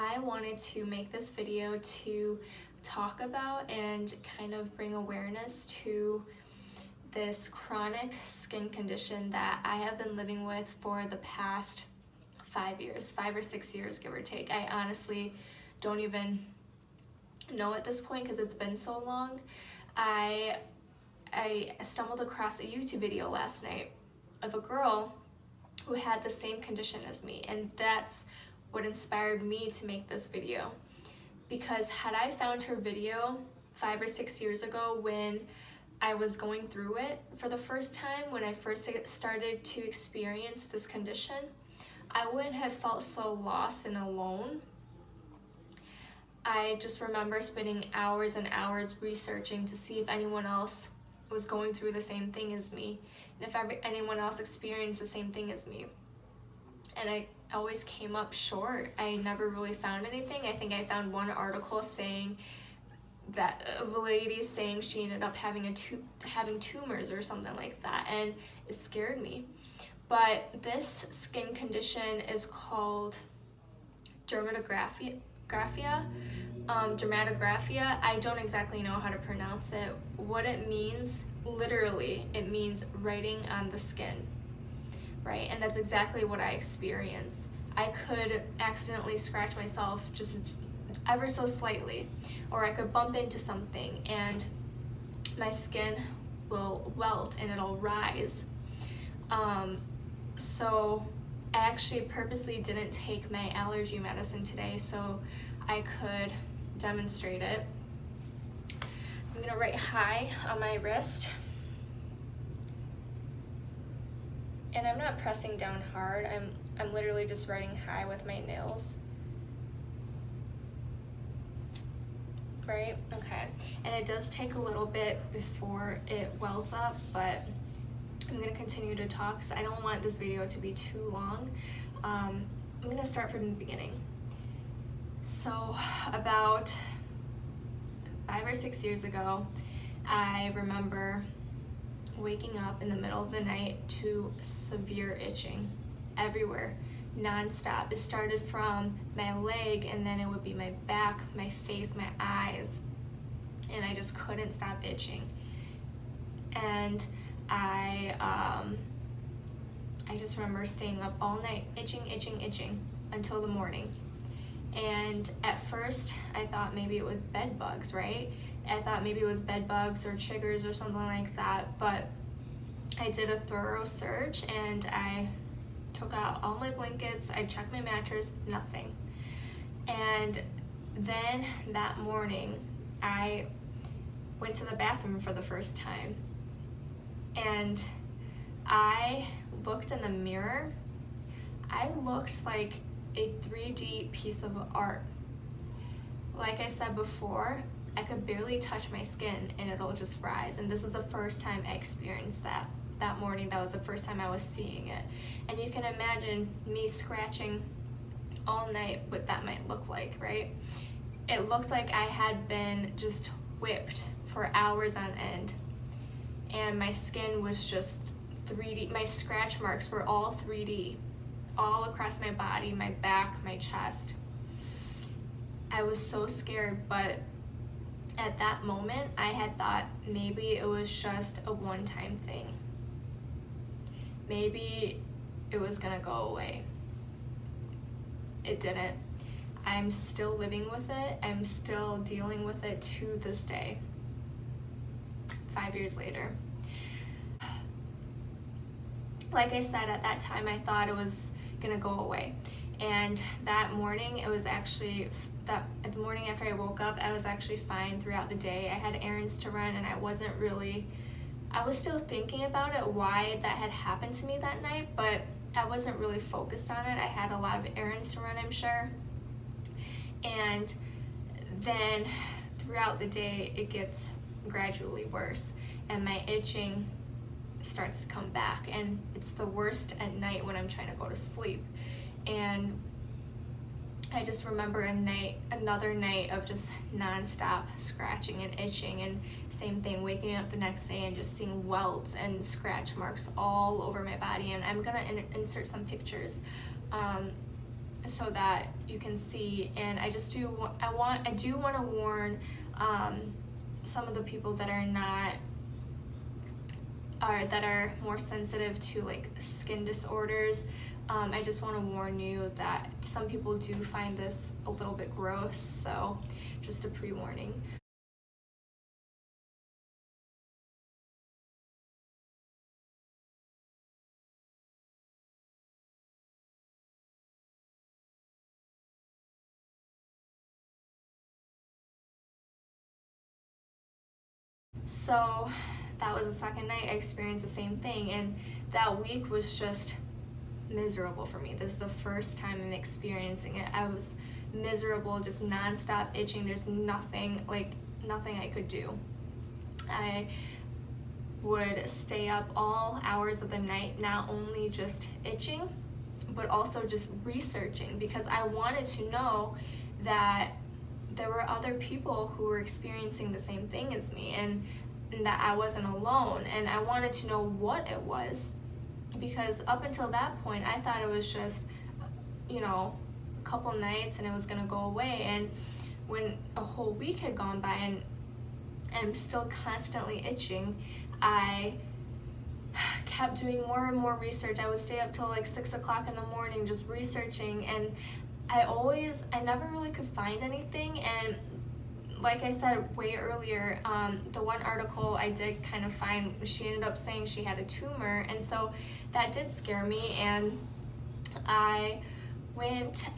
I wanted to make this video to talk about and kind of bring awareness to this chronic skin condition that I have been living with for the past 5 years, 5 or 6 years, give or take. I honestly don't even know at this point because it's been so long. I stumbled across a YouTube video last night of a girl who had the same condition as me, and that's what inspired me to make this video. Because had I found her video 5 or 6 years ago when I was going through it for the first time, when I first started to experience this condition, I wouldn't have felt so lost and alone. I just remember spending hours and hours researching to see if anyone else was going through the same thing as me, and if anyone else experienced the same thing as me. And I always came up short. I never really found anything. I think I found one article saying that a lady saying she ended up having tumors or something like that, and it scared me. But this skin condition is called Dermatographia. Dermatographia. I don't exactly know how to pronounce it. What it means, literally, it means writing on the skin, right? And that's exactly what I experienced. I could accidentally scratch myself just ever so slightly, or I could bump into something and my skin will welt and it'll rise. So I actually purposely didn't take my allergy medicine today so I could demonstrate it. I'm gonna write hi on my wrist. And I'm not pressing down hard, I'm literally just writing hi with my nails. Right? Okay. And it does take a little bit before it welts up, but I'm gonna continue to talk because I don't want this video to be too long. I'm gonna start from the beginning. So about 5 or 6 years ago, I remember waking up in the middle of the night to severe itching everywhere, non-stop. It started from my leg, and then it would be my back, my face, my eyes, and I just couldn't stop itching. And I just remember staying up all night, itching until the morning. And at first, I thought maybe it was bed bugs, right? I thought maybe it was bed bugs or chiggers or something like that, but I did a thorough search and I took out all my blankets, I checked my mattress, nothing. And then that morning, I went to the bathroom for the first time and I looked in the mirror. I looked like a 3D piece of art. Like I said before, I could barely touch my skin and it'll just rise. And this is the first time I experienced that. That morning, that was the first time I was seeing it. And you can imagine me scratching all night what that might look like, right? It looked like I had been just whipped for hours on end. And my skin was just 3D. My scratch marks were all 3D, all across my body, my back, my chest. I was so scared, but at that moment, I had thought maybe it was just a one-time thing. Maybe it was gonna go away. It didn't. I'm still living with it. I'm still dealing with it to this day, 5 years later. Like I said, at that time, I thought it was gonna go away. And that morning, it was actually, the morning after I woke up, I was actually fine throughout the day. I had errands to run and I was still thinking about it, why that had happened to me that night, but I wasn't really focused on it. I had a lot of errands to run, I'm sure. And then throughout the day, it gets gradually worse and my itching starts to come back, and it's the worst at night when I'm trying to go to sleep. And I just remember another night of just non-stop scratching and itching, and same thing, waking up the next day and just seeing welts and scratch marks all over my body. And I'm gonna insert some pictures so that you can see. And I do want to warn some of the people that are more sensitive to like skin disorders. I just want to warn you that some people do find this a little bit gross, so just a pre-warning. So that was the second night I experienced the same thing, and that week was just miserable for me. This is the first time I'm experiencing it. I was miserable, just nonstop itching. There's nothing I could do. I would stay up all hours of the night, not only just itching, but also just researching, because I wanted to know that there were other people who were experiencing the same thing as me, and that I wasn't alone, and I wanted to know what it was, because up until that point I thought it was just, a couple nights and it was gonna go away. And when a whole week had gone by and I'm still constantly itching, I kept doing more and more research. I would stay up till like 6 o'clock in the morning just researching, and I never really could find anything. And like I said way earlier, the one article I did kind of find, she ended up saying she had a tumor, and so that did scare me. And I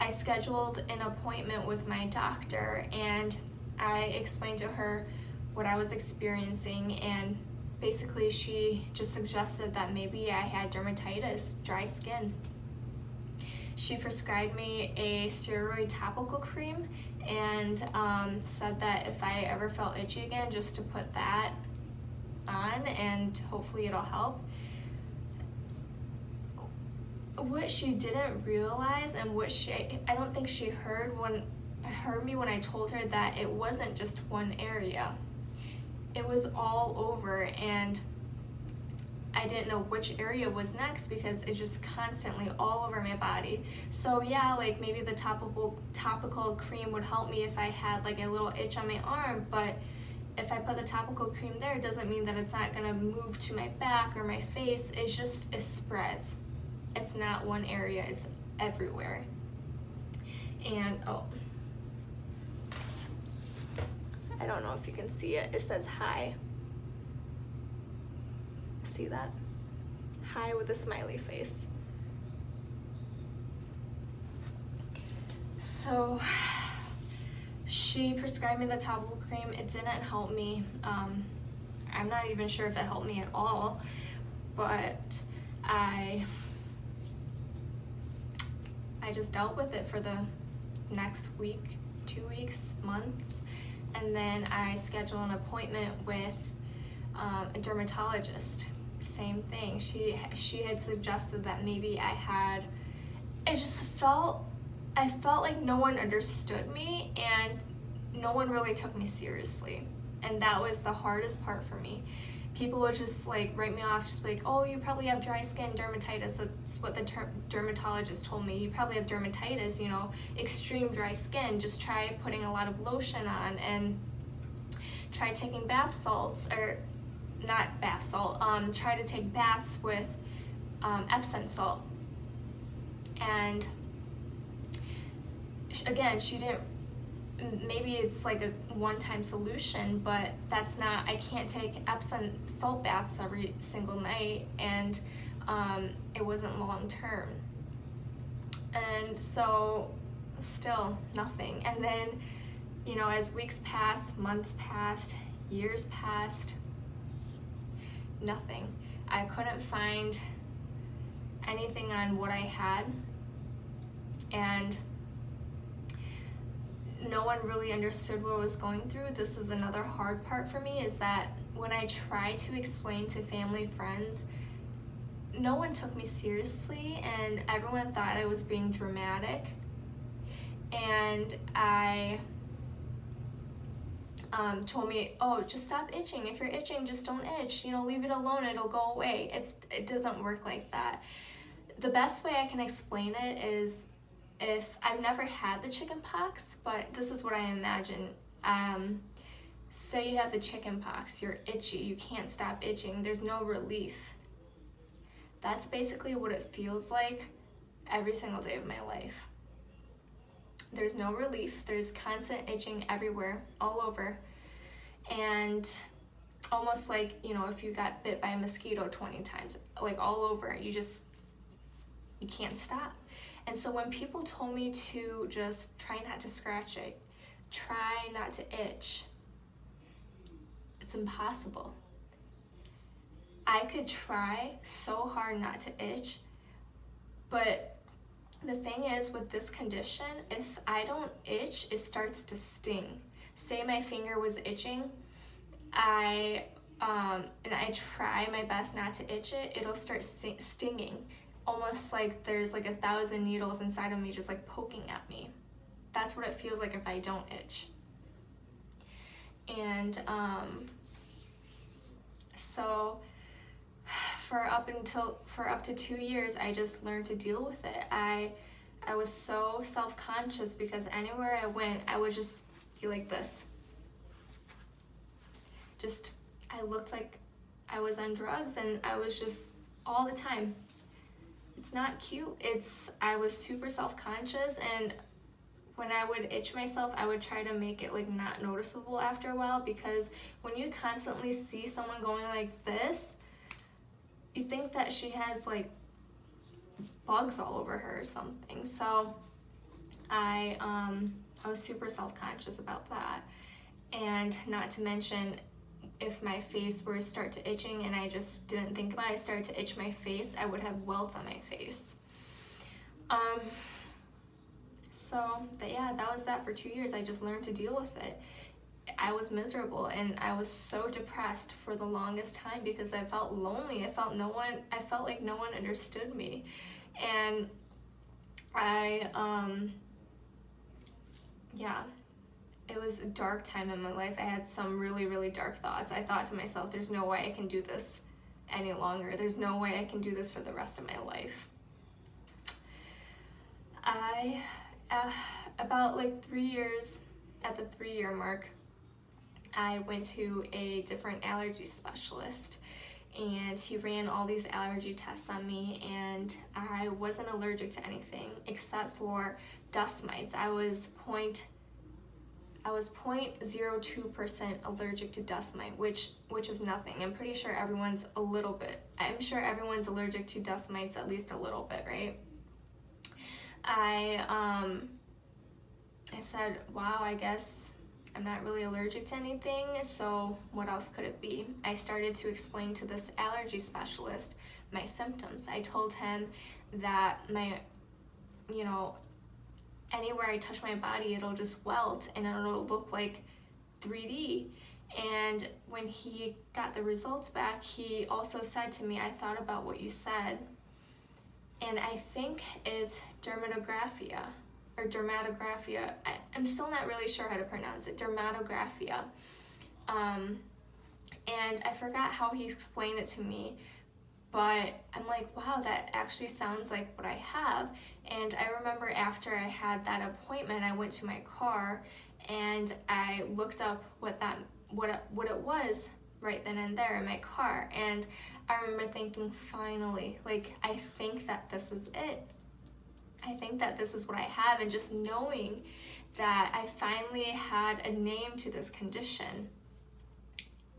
scheduled an appointment with my doctor, and I explained to her what I was experiencing, and basically she just suggested that maybe I had dermatitis, dry skin. She prescribed me a steroid topical cream, and said that if I ever felt itchy again, just to put that on and hopefully it'll help. What she didn't realize, and I don't think she heard me when I told her that it wasn't just one area. It was all over, and I didn't know which area was next because it's just constantly all over my body. So yeah, like maybe the topical cream would help me if I had like a little itch on my arm, but if I put the topical cream there, it doesn't mean that it's not gonna move to my back or my face. It spreads. It's not one area, it's everywhere. And I don't know if you can see it. It says hi. See that? Hi with a smiley face. So she prescribed me the topical cream. It didn't help me. I'm not even sure if it helped me at all, but I just dealt with it for the next week, 2 weeks, months, and then I scheduled an appointment with a dermatologist. Same thing. She had suggested that maybe I felt like no one understood me and no one really took me seriously, and that was the hardest part for me. People would just like write me off, just like, oh, you probably have dry skin, dermatitis. That's what the dermatologist told me. You probably have dermatitis, extreme dry skin. Just try putting a lot of lotion on and try taking bath salts, or not bath salt, try to take baths with Epsom salt. And again, she didn't, maybe it's like a one-time solution, but that's not, I can't take Epsom salt baths every single night, and it wasn't long-term. And so still nothing. And then, as weeks passed, months passed, years passed, nothing. I couldn't find anything on what I had, and no one really understood what I was going through. This is another hard part for me, is that when I tried to explain to family, friends, no one took me seriously, and everyone thought I was being dramatic. And I told me, oh, just stop itching. If you're itching, just don't itch. Leave it alone, it'll go away. It doesn't work like that. The best way I can explain it is, if I've never had the chicken pox, but this is what I imagine. Say you have the chicken pox, you're itchy, you can't stop itching, there's no relief. That's basically what it feels like every single day of my life. There's no relief, there's constant itching everywhere, all over, and almost like, you know, if you got bit by a mosquito 20 times, like all over, you can't stop. And so when people told me to just try not to scratch it, try not to itch, it's impossible. I could try so hard not to itch, but the thing is with this condition, if I don't itch, it starts to sting. Say my finger was itching, and I try my best not to itch it, it'll start stinging, almost like there's like 1,000 needles inside of me just like poking at me. That's what it feels like if I don't itch. And so for up to 2 years, I just learned to deal with it. I was so self-conscious because anywhere I went, I would just be like this. I looked like I was on drugs, and I was just all the time. It's not cute. I was super self-conscious, and when I would itch myself, I would try to make it like not noticeable after a while, because when you constantly see someone going like this, you think that she has like bugs all over her or something. So I was super self-conscious about that. And not to mention, if my face were to start to itching and I just didn't think about it, I started to itch my face, I would have welts on my face. That was that for 2 years. I just learned to deal with it. I was miserable, and I was so depressed for the longest time because I felt lonely. I felt like no one understood me. And it was a dark time in my life. I had some really, really dark thoughts. I thought to myself, there's no way I can do this any longer. There's no way I can do this for the rest of my life. About like 3 years, at the 3-year mark, I went to a different allergy specialist, and he ran all these allergy tests on me, and I wasn't allergic to anything except for dust mites. I was 0.02% allergic to dust mite, which is nothing. I'm sure everyone's allergic to dust mites at least a little bit, right? I said, wow, I guess I'm not really allergic to anything, so what else could it be? I started to explain to this allergy specialist my symptoms. I told him that anywhere I touch my body, it'll just welt and it'll look like 3D. And when he got the results back, he also said to me, I thought about what you said, and I think it's dermatographia. I'm still not really sure how to pronounce it. Dermatographia. And I forgot how he explained it to me, but I'm like, wow, that actually sounds like what I have. And I remember after I had that appointment, I went to my car and I looked up what it was right then and there in my car. And I remember thinking, finally, like, I think that this is it. I think that this is what I have. And just knowing that I finally had a name to this condition,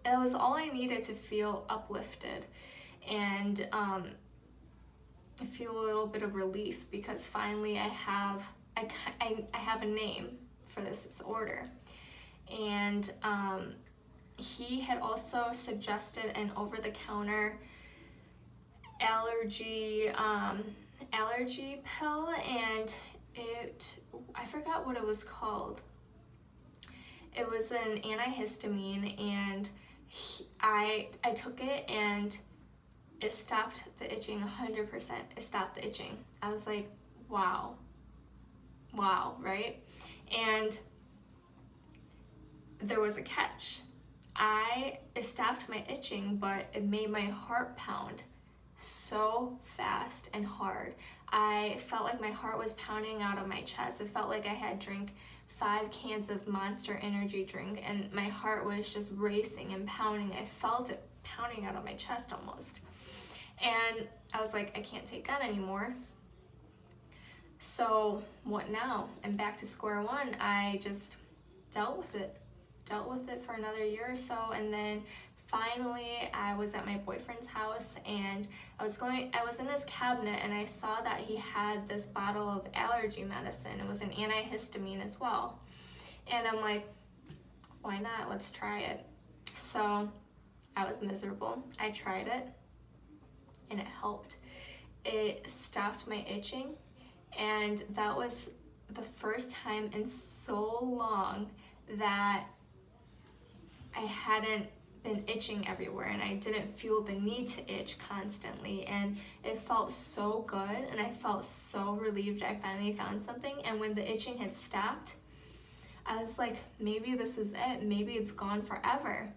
it was all I needed to feel uplifted and feel a little bit of relief, because finally I have a name for this disorder. And he had also suggested an over-the-counter allergy pill, and I forgot what it was called. It was an antihistamine, and I took it, and it stopped the itching 100%. It stopped the itching. I was like, wow, right? And there was a catch. It stopped my itching, but it made my heart pound so fast and hard. I felt like my heart was pounding out of my chest. It felt like I had drank 5 cans of Monster energy drink, and my heart was just racing and pounding. I felt it pounding out of my chest almost. And I was like, I can't take that anymore. So what now? I'm back to square one. I just dealt with it for another year or so, and then finally I was at my boyfriend's house, and I was in his cabinet, and I saw that he had this bottle of allergy medicine. It was an antihistamine as well, and I'm like, why not? Let's try it. So I was miserable. I tried it, and it helped. It stopped my itching, and that was the first time in so long that I hadn't been itching everywhere, and I didn't feel the need to itch constantly, and it felt so good, and I felt so relieved I finally found something. And when the itching had stopped, I was like, maybe this is it, maybe it's gone forever.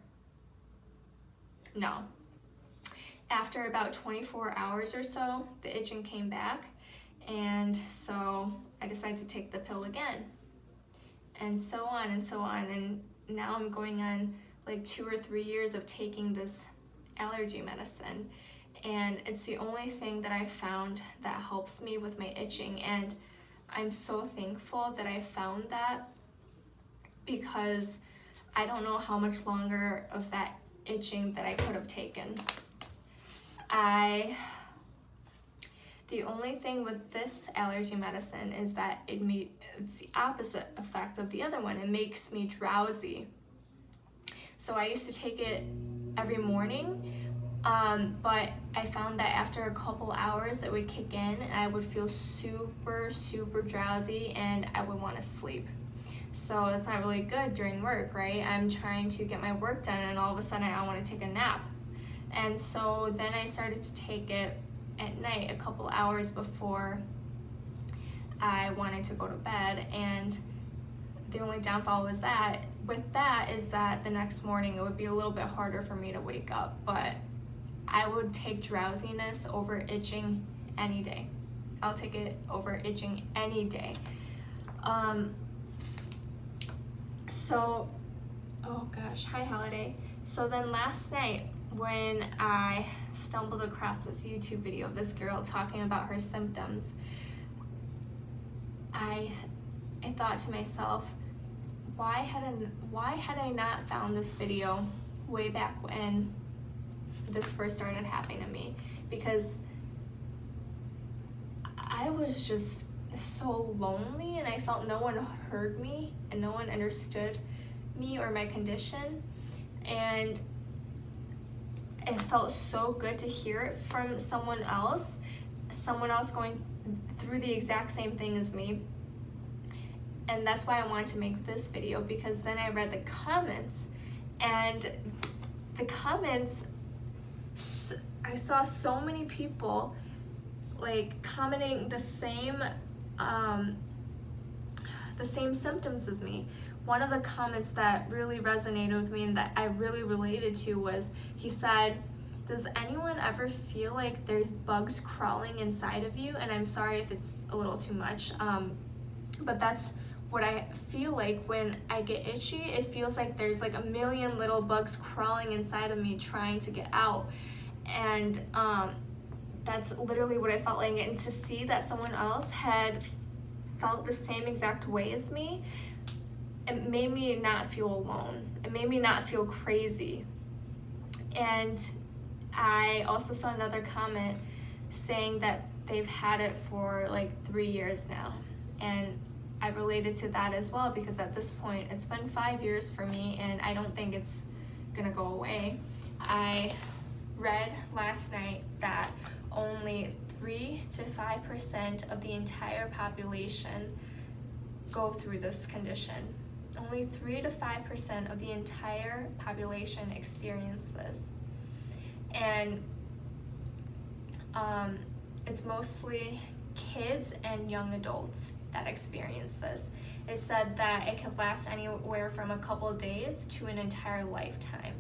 No. After about 24 hours or so, the itching came back, and so I decided to take the pill again, and so on and so on, and now I'm going on like 2 or 3 years of taking this allergy medicine, and it's the only thing that I found that helps me with my itching, and I'm so thankful that I found that, because I don't know how much longer of that itching that I could have taken. The only thing with this allergy medicine is that it's the opposite effect of the other one. It makes me drowsy. So I used to take it every morning, but I found that after a couple hours it would kick in, and I would feel super, super drowsy, and I would want to sleep. So it's not really good during work, right? I'm trying to get my work done, and all of a sudden I want to take a nap. And so then I started to take it at night, a couple hours before I wanted to go to bed, and the only downfall was that is that the next morning it would be a little bit harder for me to wake up, but I would take drowsiness over itching any day. I'll take it over itching any day. Oh gosh, hi Holiday. So then last night when I stumbled across this YouTube video of this girl talking about her symptoms, I thought to myself, why had I not found this video way back when this first started happening to me? Because I was just so lonely, and I felt no one heard me and no one understood me or my condition, and it felt so good to hear it from someone else going through the exact same thing as me. And that's why I wanted to make this video, because then I read the comments, and the comments, I saw so many people like commenting the same symptoms as me. One of the comments that really resonated with me and that I really related to was, he said, does anyone ever feel like there's bugs crawling inside of you? And I'm sorry if it's a little too much, but that's what I feel like when I get itchy. It feels like there's like a million little bugs crawling inside of me trying to get out. And that's literally what I felt like. And to see that someone else had felt the same exact way as me, it made me not feel alone. It made me not feel crazy. And I also saw another comment saying that they've had it for like 3 years now. And I related to that as well, because at this point it's been 5 years for me, and I don't think it's gonna go away. I read last night that only 3 to 5% of the entire population go through this condition. Only 3 to 5% of the entire population experience this. And it's mostly kids and young adults that experience this. It said that it could last anywhere from a couple of days to an entire lifetime.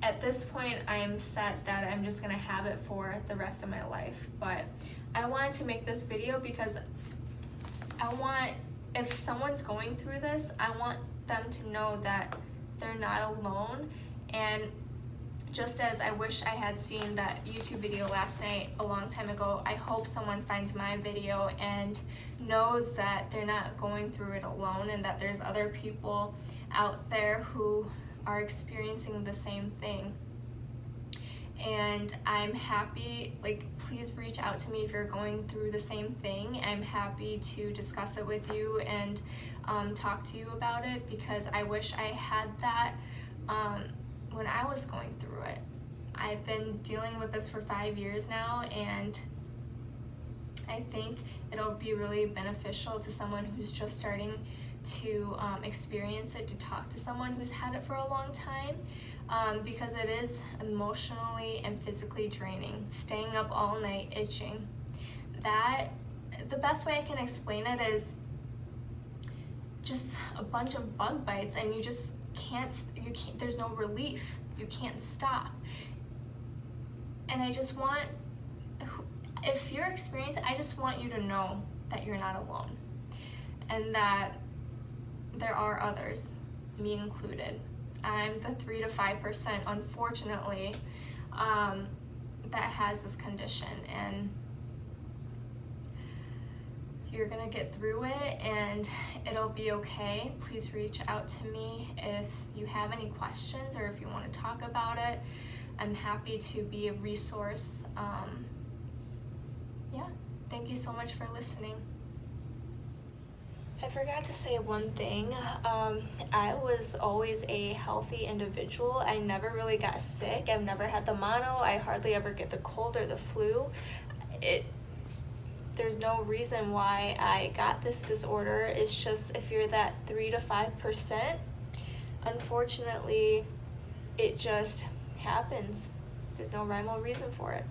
at this point, I'm set that I'm just gonna have it for the rest of my life. But I wanted to make this video because I want, if someone's going through this, I want them to know that they're not alone. And just as I wish I had seen that YouTube video last night a long time ago, I hope someone finds my video and knows that they're not going through it alone, and that there's other people out there who are experiencing the same thing. And I'm happy, like, please reach out to me if you're going through the same thing. I'm happy to discuss it with you and talk to you about it, because I wish I had that when I was going through it. I've been dealing with this for 5 years now, and I think it'll be really beneficial to someone who's just starting to experience it, to talk to someone who's had it for a long time, because it is emotionally and physically draining. Staying up all night itching. That, the best way I can explain it is just a bunch of bug bites, and you just can't, there's no relief. You can't stop. And I just want, if you're experiencing it, I just want you to know that you're not alone, and that there are others, me included. I'm the 3 to 5%, unfortunately, that has this condition, and you're gonna get through it and it'll be okay. Please reach out to me if you have any questions or if you want to talk about it. I'm happy to be a resource. Yeah, thank you so much for listening. I forgot to say one thing. I was always a healthy individual. I never really got sick. I've never had the mono. I hardly ever get the cold or the flu. There's no reason why I got this disorder. It's just if you're that 3 to 5%, unfortunately, it just happens. There's no rhyme or reason for it.